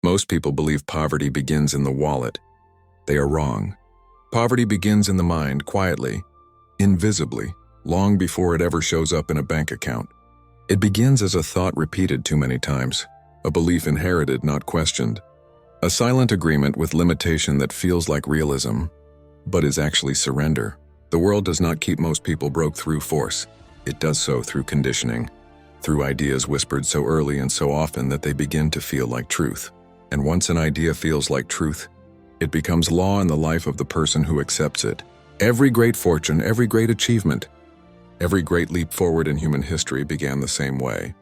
Most people believe poverty begins in the wallet. They are wrong. Poverty begins in the mind quietly, invisibly, long before it ever shows up in a bank account. It begins as a thought repeated too many times, a belief inherited, not questioned, a silent agreement with limitation that feels like realism, but is actually surrender. The world does not keep most people broke through force. It does so through conditioning, through ideas whispered so early and so often that they begin to feel like truth. And once an idea feels like truth, it becomes law in the life of the person who accepts it. Every great fortune, every great achievement, every great leap forward in human history began the same way,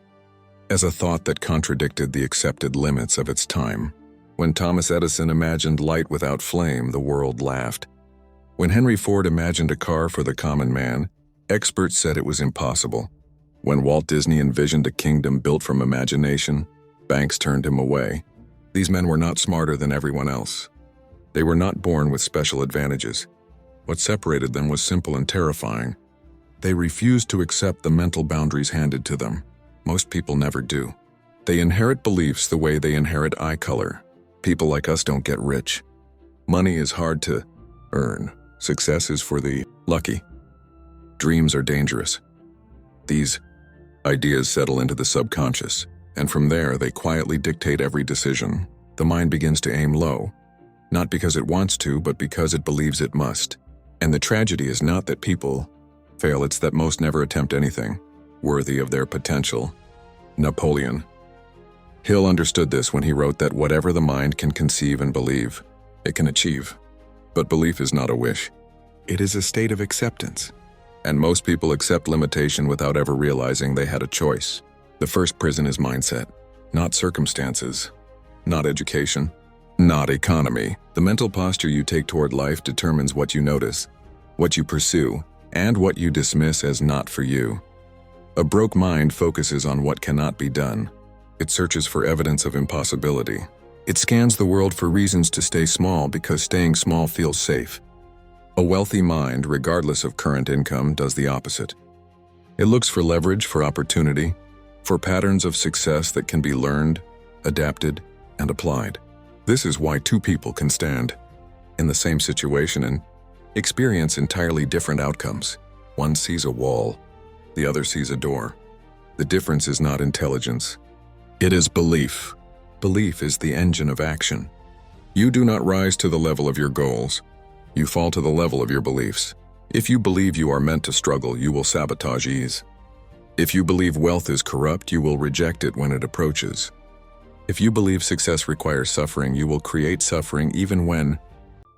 as a thought that contradicted the accepted limits of its time. When Thomas Edison imagined light without flame, the world laughed. When Henry Ford imagined a car for the common man, experts said it was impossible. When Walt Disney envisioned a kingdom built from imagination, banks turned him away. These men were not smarter than everyone else. They were not born with special advantages. What separated them was simple and terrifying. They refused to accept the mental boundaries handed to them. Most people never do. They inherit beliefs the way they inherit eye color. People like us don't get rich. Money is hard to earn. Success is for the lucky. Dreams are dangerous. These ideas settle into the subconscious, and from there they quietly dictate every decision. The mind begins to aim low, not because it wants to, but because it believes it must. And the tragedy is not that people fail, it's that most never attempt anything worthy of their potential. Napoleon Hill understood this when he wrote that whatever the mind can conceive and believe, it can achieve. But belief is not a wish. It is a state of acceptance. And most people accept limitation without ever realizing they had a choice. The first prison is mindset, not circumstances, not education, not economy. The mental posture you take toward life determines what you notice, what you pursue, and what you dismiss as not for you. A broke mind focuses on what cannot be done. It searches for evidence of impossibility. It scans the world for reasons to stay small because staying small feels safe. A wealthy mind, regardless of current income, does the opposite. It looks for leverage, for opportunity, for patterns of success that can be learned, adapted, and applied. This is why two people can stand in the same situation and experience entirely different outcomes. One sees a wall, the other sees a door. The difference is not intelligence. It is belief. Belief is the engine of action. You do not rise to the level of your goals. You fall to the level of your beliefs. If you believe you are meant to struggle, you will sabotage ease. If you believe wealth is corrupt, you will reject it when it approaches. If you believe success requires suffering, you will create suffering even when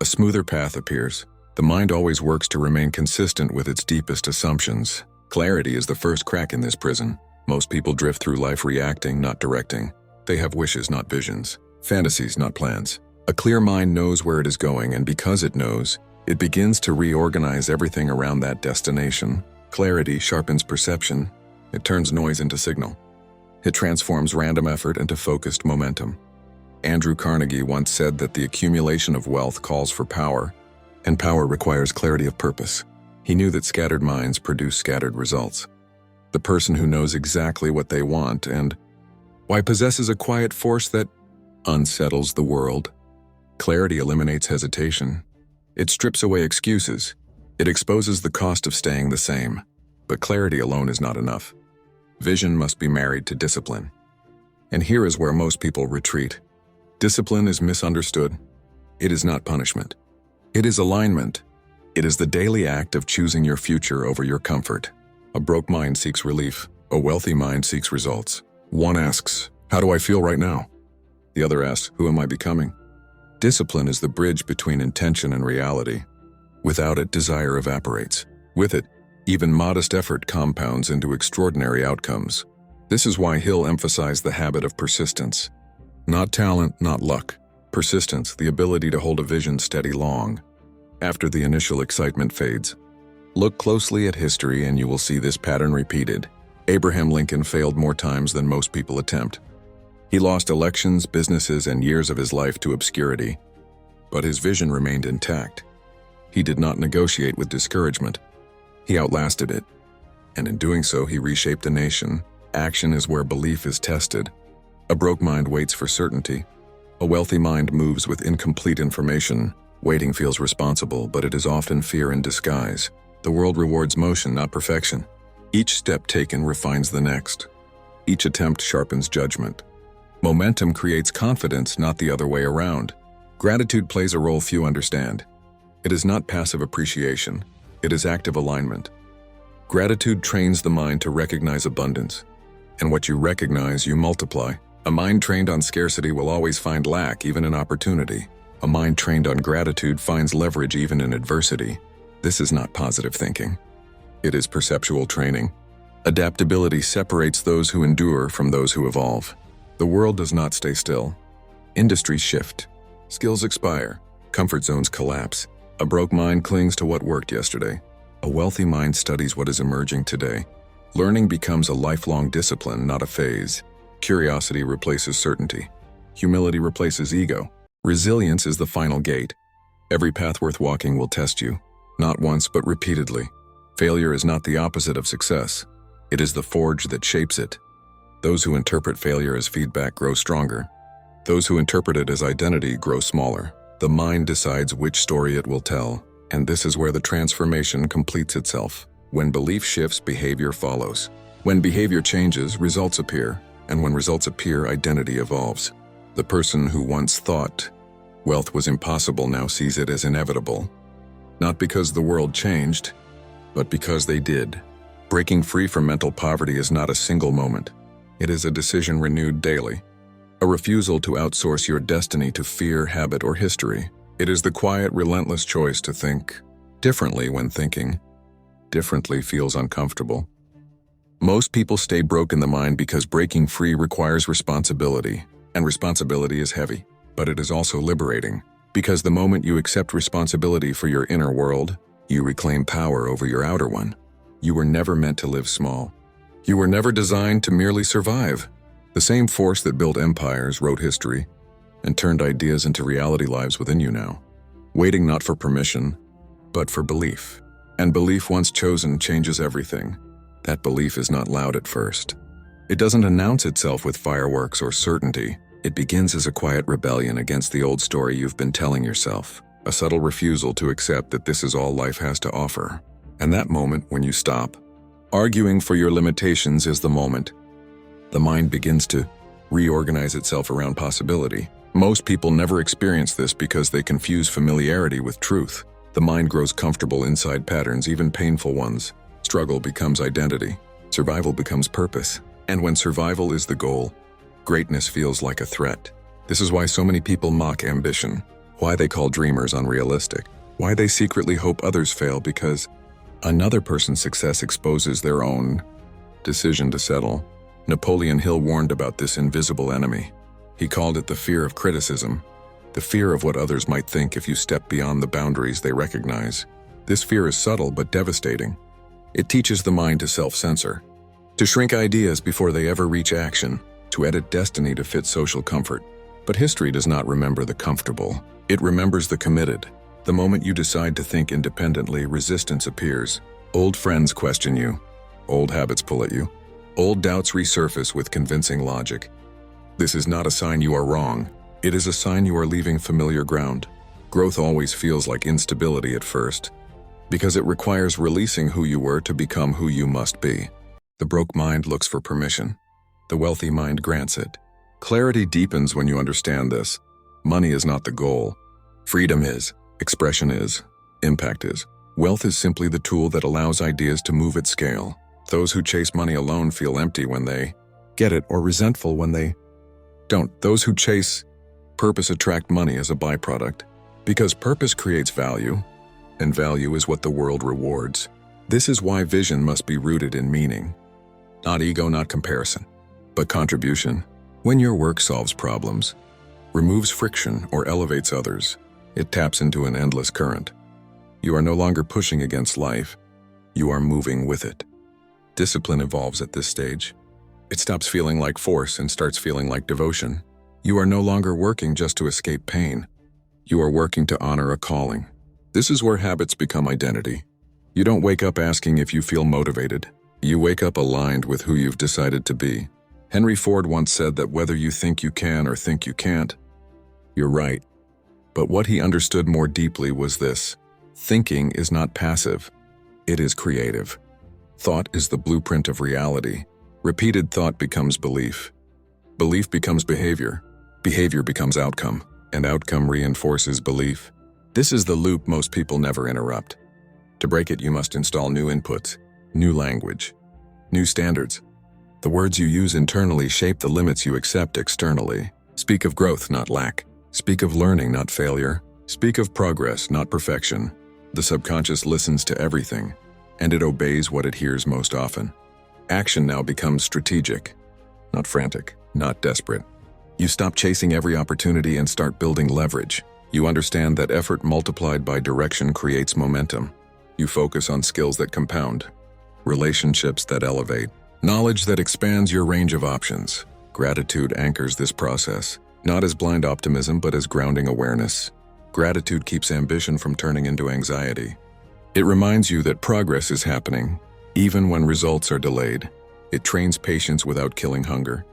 a smoother path appears. The mind always works to remain consistent with its deepest assumptions. Clarity is the first crack in this prison. Most people drift through life reacting, not directing. They have wishes, not visions. Fantasies, not plans. A clear mind knows where it is going, and because it knows, it begins to reorganize everything around that destination. Clarity sharpens perception. It turns noise into signal. It transforms random effort into focused momentum. Andrew Carnegie once said that the accumulation of wealth calls for power, and power requires clarity of purpose. He knew that scattered minds produce scattered results. The person who knows exactly what they want and why possesses a quiet force that unsettles the world. Clarity eliminates hesitation. It strips away excuses. It exposes the cost of staying the same. But clarity alone is not enough. Vision must be married to discipline. And here is where most people retreat. Discipline is misunderstood. It is not punishment. It is alignment. It is the daily act of choosing your future over your comfort. A broke mind seeks relief. A wealthy mind seeks results. One asks, "How do I feel right now?" The other asks, "Who am I becoming?" Discipline is the bridge between intention and reality. Without it, desire evaporates. With it, even modest effort compounds into extraordinary outcomes. This is why Hill emphasized the habit of persistence. Not talent, not luck. Persistence, the ability to hold a vision steady long, after the initial excitement fades. Look closely at history and you will see this pattern repeated. Abraham Lincoln failed more times than most people attempt. He lost elections, businesses, and years of his life to obscurity. But his vision remained intact. He did not negotiate with discouragement. He outlasted it. And in doing so, he reshaped the nation. Action is where belief is tested. A broke mind waits for certainty. A wealthy mind moves with incomplete information. Waiting feels responsible, but it is often fear in disguise. The world rewards motion, not perfection. Each step taken refines the next. Each attempt sharpens judgment. Momentum creates confidence, not the other way around. Gratitude plays a role few understand. It is not passive appreciation. It is active alignment. Gratitude trains the mind to recognize abundance. And what you recognize, you multiply. A mind trained on scarcity will always find lack, even in opportunity. A mind trained on gratitude finds leverage even in adversity. This is not positive thinking. It is perceptual training. Adaptability separates those who endure from those who evolve. The world does not stay still. Industries shift. Skills expire. Comfort zones collapse. A broke mind clings to what worked yesterday. A wealthy mind studies what is emerging today. Learning becomes a lifelong discipline, not a phase. Curiosity replaces certainty. Humility replaces ego. Resilience is the final gate. Every path worth walking will test you, not once but repeatedly. Failure is not the opposite of success. It is the forge that shapes it. Those who interpret failure as feedback grow stronger. Those who interpret it as identity grow smaller. The mind decides which story it will tell, and this is where the transformation completes itself. When belief shifts, behavior follows. When behavior changes, results appear, and when results appear, identity evolves. The person who once thought wealth was impossible now sees it as inevitable. Not because the world changed, but because they did. Breaking free from mental poverty is not a single moment. It is a decision renewed daily. A refusal to outsource your destiny to fear, habit, or history. It is the quiet, relentless choice to think differently when thinking differently feels uncomfortable. Most people stay broke in the mind because breaking free requires responsibility, and responsibility is heavy, but it is also liberating. Because the moment you accept responsibility for your inner world, you reclaim power over your outer one. You were never meant to live small. You were never designed to merely survive. The same force that built empires wrote history and turned ideas into reality lives within you now. Waiting not for permission, but for belief. And belief once chosen changes everything. That belief is not loud at first. It doesn't announce itself with fireworks or certainty. It begins as a quiet rebellion against the old story you've been telling yourself. A subtle refusal to accept that this is all life has to offer. And that moment when you stop arguing for your limitations is the moment the mind begins to reorganize itself around possibility. Most people never experience this because they confuse familiarity with truth. The mind grows comfortable inside patterns, even painful ones. Struggle becomes identity. Survival becomes purpose. And when survival is the goal, greatness feels like a threat. This is why so many people mock ambition, why they call dreamers unrealistic, why they secretly hope others fail, because another person's success exposes their own decision to settle. Napoleon Hill warned about this invisible enemy. He called it the fear of criticism, the fear of what others might think if you step beyond the boundaries they recognize. This fear is subtle but devastating. It teaches the mind to self-censor, to shrink ideas before they ever reach action, to edit destiny to fit social comfort. But history does not remember the comfortable. It remembers the committed. The moment you decide to think independently, resistance appears. Old friends question you. Old habits pull at you. Old doubts resurface with convincing logic. This is not a sign you are wrong. It is a sign you are leaving familiar ground. Growth always feels like instability at first, because it requires releasing who you were to become who you must be. The broke mind looks for permission. The wealthy mind grants it. Clarity deepens when you understand this. Money is not the goal. Freedom is. Expression is. Impact is. Wealth is simply the tool that allows ideas to move at scale. Those who chase money alone feel empty when they get it, or resentful when they don't. Those who chase purpose attract money as a byproduct, because purpose creates value, and value is what the world rewards. This is why vision must be rooted in meaning. Not ego, not comparison, but contribution. When your work solves problems, removes friction, or elevates others, it taps into an endless current. You are no longer pushing against life. You are moving with it. Discipline evolves at this stage. It stops feeling like force and starts feeling like devotion. You are no longer working just to escape pain. You are working to honor a calling. This is where habits become identity. You don't wake up asking if you feel motivated. You wake up aligned with who you've decided to be. Henry Ford once said that whether you think you can or think you can't, You're right. But what he understood more deeply was this: thinking is not passive, it is creative. Thought is the blueprint of reality. Repeated thought becomes belief. Belief becomes behavior. Behavior becomes outcome, and outcome reinforces belief. This is the loop most people never interrupt. To break it, you must install new inputs, new language, new standards. The words you use internally shape the limits you accept externally. Speak of growth, not lack. Speak of learning, not failure. Speak of progress, not perfection. The subconscious listens to everything, and it obeys what it hears most often. Action now becomes strategic, not frantic, not desperate. You stop chasing every opportunity and start building leverage. You understand that effort multiplied by direction creates momentum. You focus on skills that compound, relationships that elevate, knowledge that expands your range of options. Gratitude anchors this process, not as blind optimism but as grounding awareness. Gratitude keeps ambition from turning into anxiety. It reminds you that progress is happening, even when results are delayed. It trains patience without killing hunger.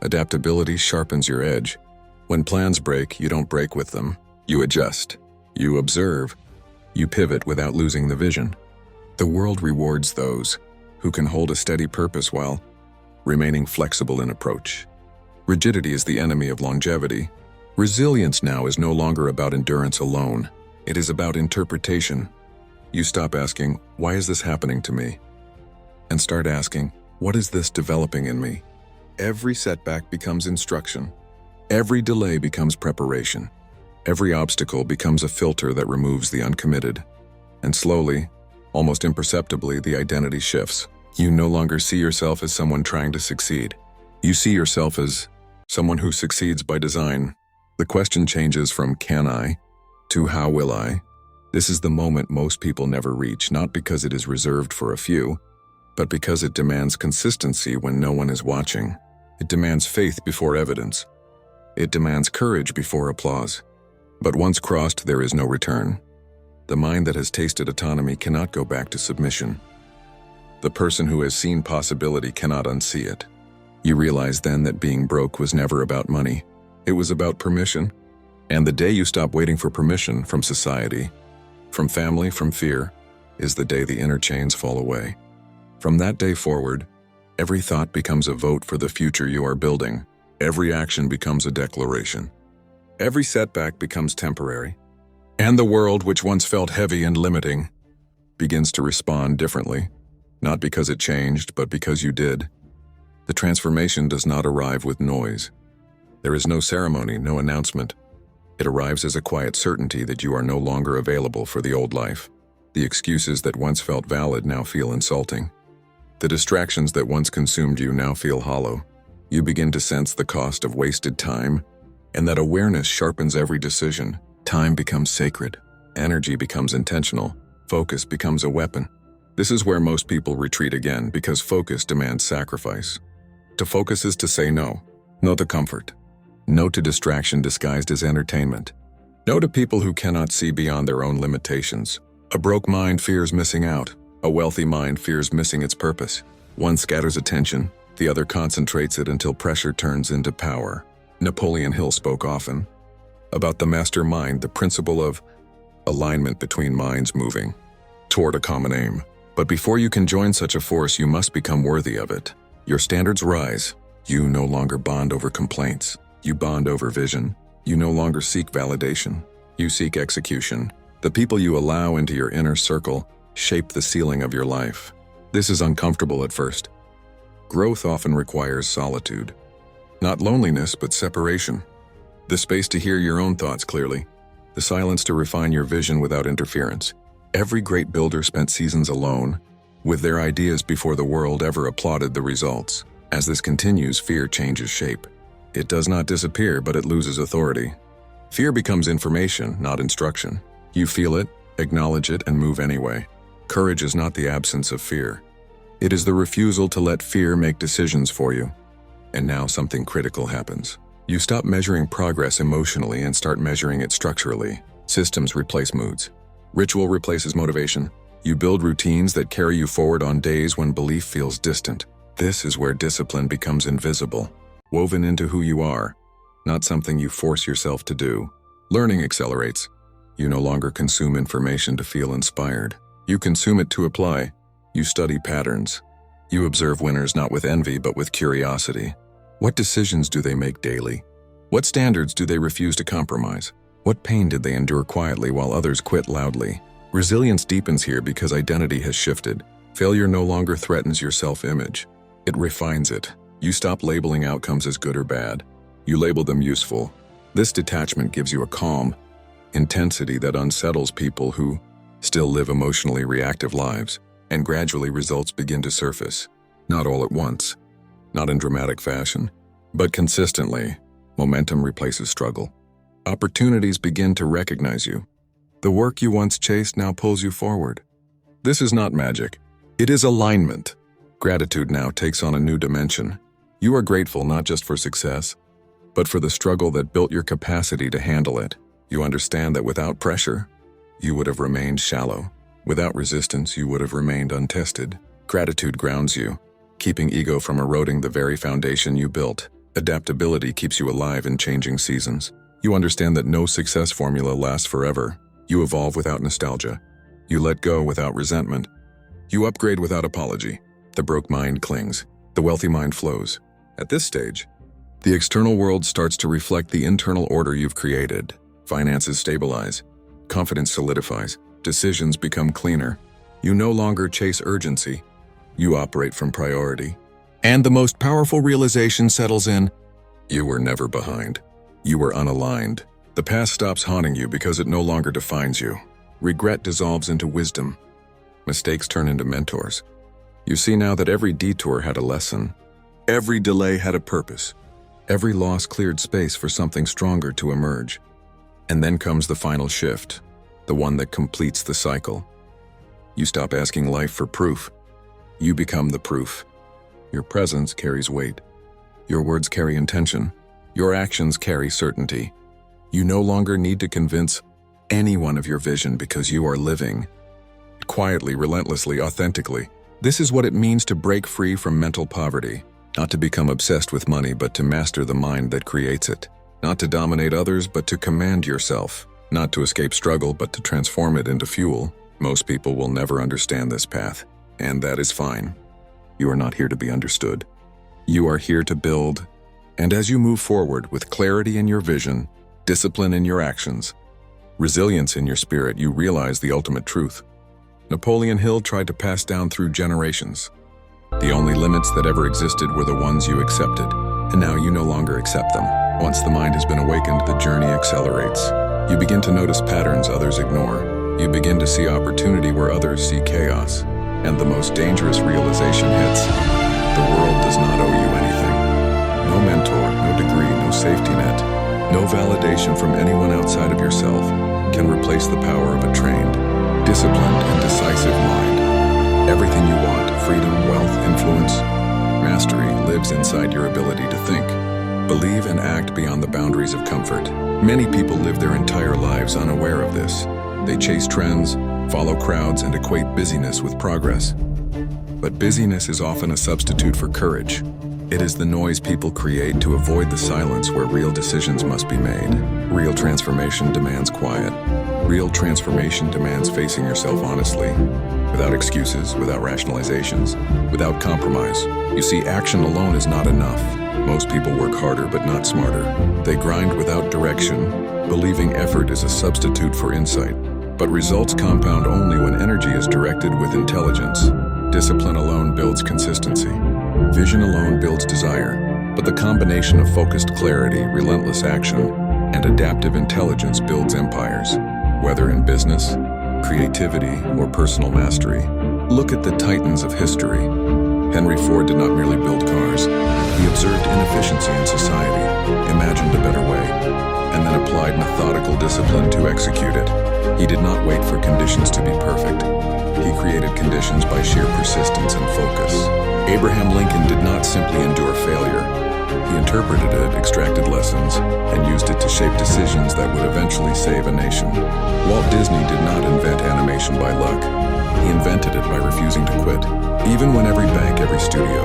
Adaptability sharpens your edge. When plans break, you don't break with them. You adjust. You observe. You pivot without losing the vision. The world rewards those who can hold a steady purpose while remaining flexible in approach. Rigidity is the enemy of longevity. Resilience now is no longer about endurance alone. It is about interpretation. You stop asking, "Why is this happening to me?" and start asking, "What is this developing in me?" Every setback becomes instruction. Every delay becomes preparation. Every obstacle becomes a filter that removes the uncommitted. And slowly, almost imperceptibly, the identity shifts. You no longer see yourself as someone trying to succeed. You see yourself as someone who succeeds by design. The question changes from "can I" to "how will I?" This is the moment most people never reach, not because it is reserved for a few, but because it demands consistency when no one is watching. It demands faith before evidence. It demands courage before applause. But once crossed, there is no return. The mind that has tasted autonomy cannot go back to submission. The person who has seen possibility cannot unsee it. You realize then that being broke was never about money. It was about permission. And the day you stop waiting for permission from society, from family, from fear, is the day the inner chains fall away. From that day forward, every thought becomes a vote for the future you are building. Every action becomes a declaration. Every setback becomes temporary. And the world, which once felt heavy and limiting, begins to respond differently. Not because it changed, but because you did. The transformation does not arrive with noise. There is no ceremony, no announcement. It arrives as a quiet certainty that you are no longer available for the old life. The excuses that once felt valid now feel insulting. The distractions that once consumed you now feel hollow. You begin to sense the cost of wasted time, and that awareness sharpens every decision. Time becomes sacred. Energy becomes intentional. Focus becomes a weapon. This is where most people retreat again, because focus demands sacrifice. To focus is to say no. No to comfort. No to distraction disguised as entertainment. No to people who cannot see beyond their own limitations. A broke mind fears missing out. A wealthy mind fears missing its purpose. One scatters attention, the other concentrates it until pressure turns into power. Napoleon Hill spoke often about the master mind, the principle of alignment between minds moving toward a common aim. But before you can join such a force, you must become worthy of it. Your standards rise. You no longer bond over complaints. You bond over vision. You no longer seek validation. You seek execution. The people you allow into your inner circle shape the ceiling of your life. This is uncomfortable at first. Growth often requires solitude. Not loneliness, but separation. The space to hear your own thoughts clearly. The silence to refine your vision without interference. Every great builder spent seasons alone, with their ideas before the world ever applauded the results. As this continues, fear changes shape. It does not disappear, but it loses authority. Fear becomes information, not instruction. You feel it, acknowledge it, and move anyway. Courage is not the absence of fear. It is the refusal to let fear make decisions for you. And now something critical happens. You stop measuring progress emotionally and start measuring it structurally. Systems replace moods. Ritual replaces motivation. You build routines that carry you forward on days when belief feels distant. This is where discipline becomes invisible, woven into who you are, not something you force yourself to do. Learning accelerates. You no longer consume information to feel inspired. You consume it to apply. You study patterns. You observe winners not with envy but with curiosity. What decisions do they make daily? What standards do they refuse to compromise? What pain did they endure quietly while others quit loudly? Resilience deepens here because identity has shifted. Failure no longer threatens your self-image. It refines it. You stop labeling outcomes as good or bad. You label them useful. This detachment gives you a calm intensity that unsettles people who still live emotionally reactive lives, and gradually results begin to surface. Not all at once, not in dramatic fashion, but consistently. Momentum replaces struggle. Opportunities begin to recognize you. The work you once chased now pulls you forward. This is not magic. It is alignment. Gratitude now takes on a new dimension. You are grateful not just for success, but for the struggle that built your capacity to handle it. You understand that without pressure, you would have remained shallow. Without resistance, you would have remained untested. Gratitude grounds you, keeping ego from eroding the very foundation you built. Adaptability keeps you alive in changing seasons. You understand that no success formula lasts forever. You evolve without nostalgia. You let go without resentment. You upgrade without apology. The broke mind clings. The wealthy mind flows. At this stage, the external world starts to reflect the internal order you've created. Finances stabilize. Confidence solidifies. Decisions become cleaner. You no longer chase urgency. You operate from priority. And the most powerful realization settles in. You were never behind. You were unaligned. The past stops haunting you because it no longer defines you. Regret dissolves into wisdom. Mistakes turn into mentors. You see now that every detour had a lesson. Every delay had a purpose. Every loss cleared space for something stronger to emerge. And then comes the final shift, the one that completes the cycle. You stop asking life for proof. You become the proof. Your presence carries weight. Your words carry intention. Your actions carry certainty. You no longer need to convince anyone of your vision because you are living. Quietly, relentlessly, authentically. This is what it means to break free from mental poverty. Not to become obsessed with money, but to master the mind that creates it. Not to dominate others, but to command yourself. Not to escape struggle, but to transform it into fuel. Most people will never understand this path, and that is fine. You are not here to be understood. You are here to build. And as you move forward with clarity in your vision, discipline in your actions, resilience in your spirit, you realize the ultimate truth. Napoleon Hill tried to pass down through generations. The only limits that ever existed were the ones you accepted, and now you no longer accept them. Once the mind has been awakened, the journey accelerates. You begin to notice patterns others ignore. You begin to see opportunity where others see chaos. And the most dangerous realization hits. The world does not owe you anything. No mentor, no degree, no safety net, no validation from anyone outside of yourself can replace the power of a trained, disciplined, and decisive mind. Everything you want, freedom, wealth, influence, mastery, lives inside your ability to think, believe, and act beyond the boundaries of comfort. Many people live their entire lives unaware of this. They chase trends, follow crowds, and equate busyness with progress. But busyness is often a substitute for courage. It is the noise people create to avoid the silence where real decisions must be made. Real transformation demands quiet. Real transformation demands facing yourself honestly, without excuses, without rationalizations, without compromise. You see, action alone is not enough. Most people work harder but not smarter. They grind without direction, believing effort is a substitute for insight. But results compound only when energy is directed with intelligence. Discipline alone builds consistency. Vision alone builds desire. But the combination of focused clarity, relentless action, and adaptive intelligence builds empires. Whether in business, creativity, or personal mastery, look at the titans of history. Henry Ford did not merely build cars. He observed inefficiency in society, imagined a better way, and then applied methodical discipline to execute it. He did not wait for conditions to be perfect. He created conditions by sheer persistence and focus. Abraham Lincoln did not simply endure failure. He interpreted it, extracted lessons, and used it to shape decisions that would eventually save a nation. Walt Disney did not invent animation by luck. He invented it by refusing to quit. Even when every bank, every studio,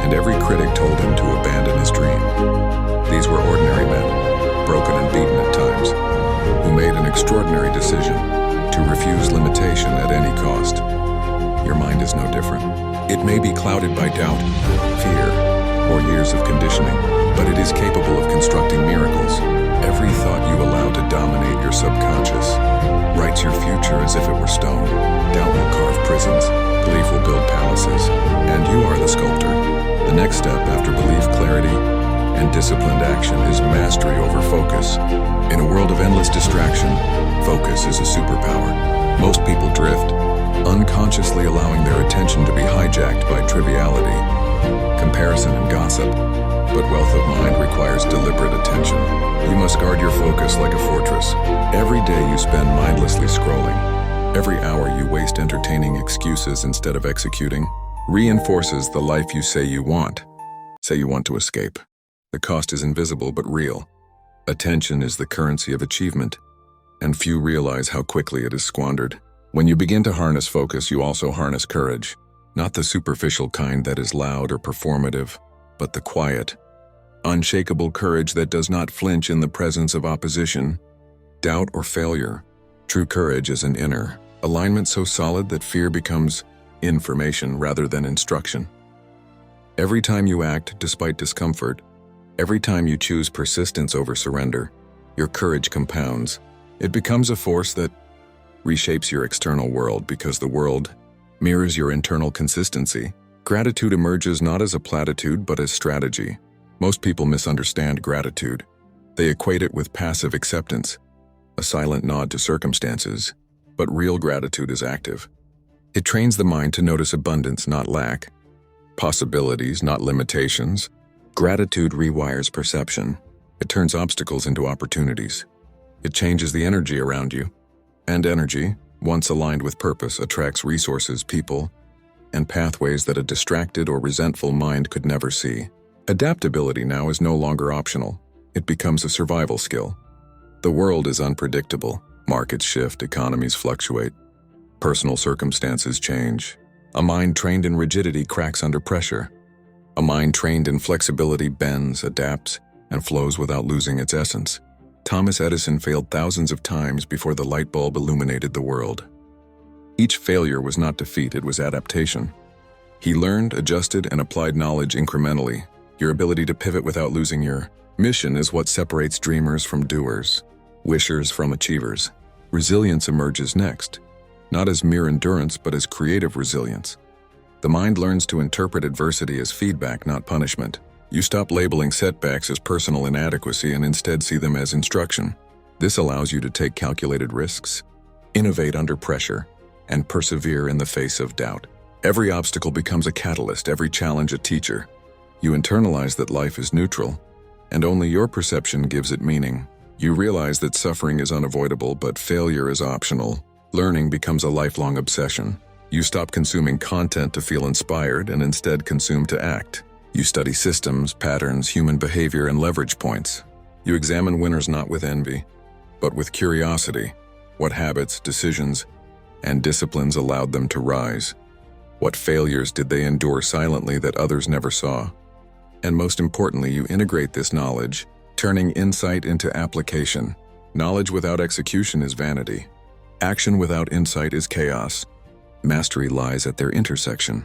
and every critic told him to abandon his dream. These were ordinary men, broken and beaten at times, who made an extraordinary decision to refuse limitation at any cost. Your mind is no different. It may be clouded by doubt, fear, or years of conditioning, but it is capable of constructing miracles. Every thought you allow to dominate your subconscious writes your future as if it were stone. Doubt will carve prisons, belief will build palaces, and you are the sculptor. The next step after belief, clarity, and disciplined action is mastery over focus. In a world of endless distraction, focus is a superpower. Most people drift, unconsciously allowing their attention to be hijacked by triviality, comparison, and gossip. But wealth of mind requires deliberate attention. You must guard your focus like a fortress. Every day you spend mindlessly scrolling. Every hour you waste entertaining excuses instead of executing reinforces the life you say you want to escape. The cost is invisible but real. Attention is the currency of achievement, and few realize how quickly it is squandered. When you begin to harness focus, you also harness courage. Not the superficial kind that is loud or performative, but the quiet, unshakable courage that does not flinch in the presence of opposition, doubt, or failure. True courage is an inner alignment so solid that fear becomes information rather than instruction. Every time you act despite discomfort, every time you choose persistence over surrender, your courage compounds. It becomes a force that reshapes your external world because the world mirrors your internal consistency. Gratitude emerges not as a platitude but as strategy. Most people misunderstand gratitude. They equate it with passive acceptance, a silent nod to circumstances, but real gratitude is active. It trains the mind to notice abundance, not lack, possibilities, not limitations. Gratitude rewires perception. It turns obstacles into opportunities. It changes the energy around you. And energy, once aligned with purpose, attracts resources, people, and pathways that a distracted or resentful mind could never see. Adaptability now is no longer optional. It becomes a survival skill. The world is unpredictable. Markets shift, economies fluctuate, personal circumstances change. A mind trained in rigidity cracks under pressure. A mind trained in flexibility bends, adapts, and flows without losing its essence. Thomas Edison failed thousands of times before the light bulb illuminated the world. Each failure was not defeat, it was adaptation. He learned, adjusted, and applied knowledge incrementally. Your ability to pivot without losing your mission is what separates dreamers from doers, wishers from achievers. Resilience emerges next, not as mere endurance but as creative resilience. The mind learns to interpret adversity as feedback, not punishment. You stop labeling setbacks as personal inadequacy and instead see them as instruction. This allows you to take calculated risks, innovate under pressure, and persevere in the face of doubt. Every obstacle becomes a catalyst, every challenge a teacher. You internalize that life is neutral, and only your perception gives it meaning. You realize that suffering is unavoidable, but failure is optional. Learning becomes a lifelong obsession. You stop consuming content to feel inspired and instead consume to act. You study systems, patterns, human behavior, and leverage points. You examine winners not with envy, but with curiosity. What habits, decisions, and disciplines allowed them to rise? What failures did they endure silently that others never saw? And most importantly, you integrate this knowledge, turning insight into application. Knowledge without execution is vanity. Action without insight is chaos. Mastery lies at their intersection.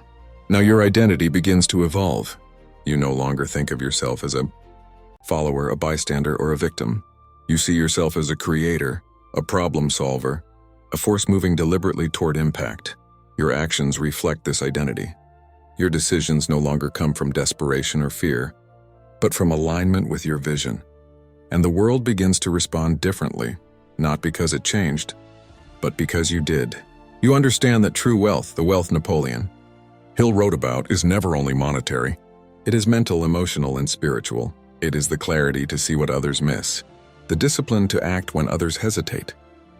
Now your identity begins to evolve. You no longer think of yourself as a follower, a bystander, or a victim. You see yourself as a creator, a problem solver, a force moving deliberately toward impact. Your actions reflect this identity. Your decisions no longer come from desperation or fear, but from alignment with your vision. And the world begins to respond differently, not because it changed, but because you did. You understand that true wealth, the wealth Napoleon Hill wrote about, is never only monetary. It is mental, emotional, and spiritual. It is the clarity to see what others miss, the discipline to act when others hesitate,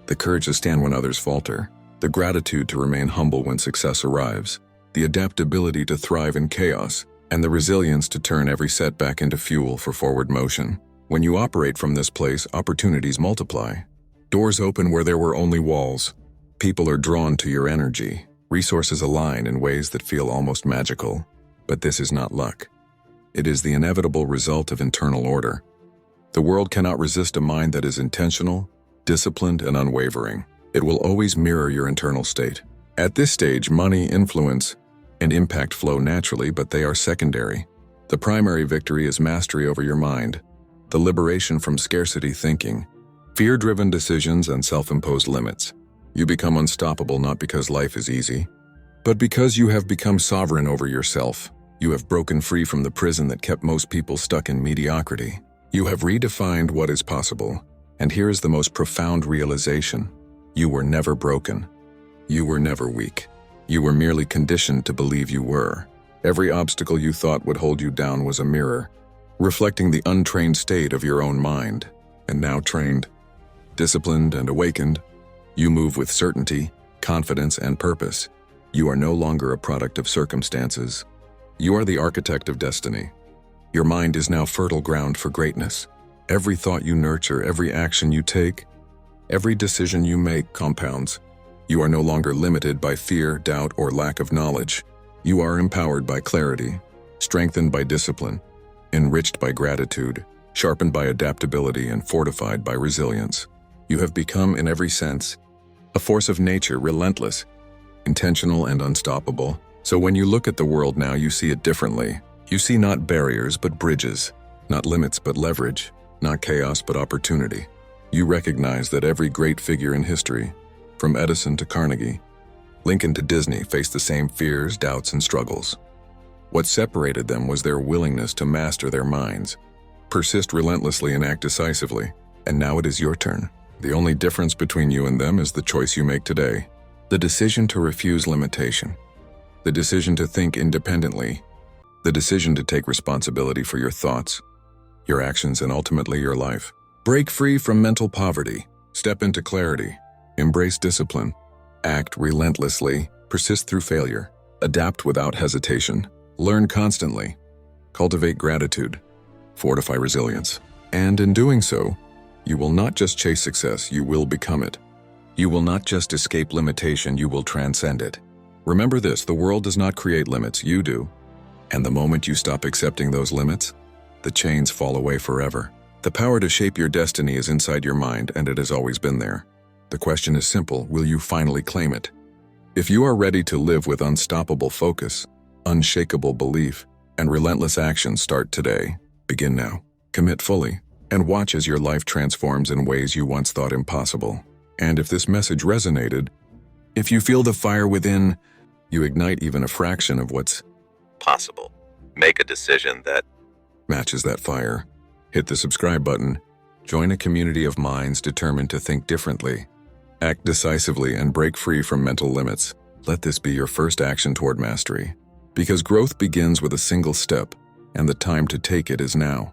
the courage to stand when others falter, the gratitude to remain humble when success arrives, the adaptability to thrive in chaos, and the resilience to turn every setback into fuel for forward motion. When you operate from this place, opportunities multiply. Doors open where there were only walls. People are drawn to your energy. Resources align in ways that feel almost magical. But this is not luck. It is the inevitable result of internal order. The world cannot resist a mind that is intentional, disciplined, and unwavering. It will always mirror your internal state. At this stage, money, influence, and impact flow naturally, but they are secondary. The primary victory is mastery over your mind, the liberation from scarcity thinking, fear-driven decisions, and self-imposed limits. You become unstoppable not because life is easy, but because you have become sovereign over yourself. You have broken free from the prison that kept most people stuck in mediocrity. You have redefined what is possible. And here is the most profound realization. You were never broken. You were never weak. You were merely conditioned to believe you were. Every obstacle you thought would hold you down was a mirror, reflecting the untrained state of your own mind. And now trained, disciplined, and awakened, you move with certainty, confidence, and purpose. You are no longer a product of circumstances. You are the architect of destiny. Your mind is now fertile ground for greatness. Every thought you nurture, every action you take, every decision you make compounds. You are no longer limited by fear, doubt, or lack of knowledge. You are empowered by clarity, strengthened by discipline, enriched by gratitude, sharpened by adaptability, and fortified by resilience. You have become, in every sense, a force of nature, relentless, intentional, and unstoppable. So when you look at the world now, you see it differently. You see not barriers, but bridges, not limits, but leverage, not chaos, but opportunity. You recognize that every great figure in history, from Edison to Carnegie, Lincoln to Disney, faced the same fears, doubts, and struggles. What separated them was their willingness to master their minds, persist relentlessly, and act decisively. And now it is your turn. The only difference between you and them is the choice you make today. The decision to refuse limitation. The decision to think independently. The decision to take responsibility for your thoughts, your actions, and ultimately your life. Break free from mental poverty. Step into clarity. Embrace discipline. Act relentlessly. Persist through failure. Adapt without hesitation. Learn constantly. Cultivate gratitude. Fortify resilience. And in doing so, you will not just chase success, you will become it. You will not just escape limitation, you will transcend it. Remember this, the world does not create limits, you do. And the moment you stop accepting those limits, the chains fall away forever. The power to shape your destiny is inside your mind, and it has always been there. The question is simple, will you finally claim it? If you are ready to live with unstoppable focus, unshakable belief, and relentless action, start today. Begin now. Commit fully. And watch as your life transforms in ways you once thought impossible. And if this message resonated, if you feel the fire within, you ignite even a fraction of what's possible. Make a decision that matches that fire. Hit the subscribe button. Join a community of minds determined to think differently. Act decisively and break free from mental limits. Let this be your first action toward mastery. Because growth begins with a single step, and the time to take it is now.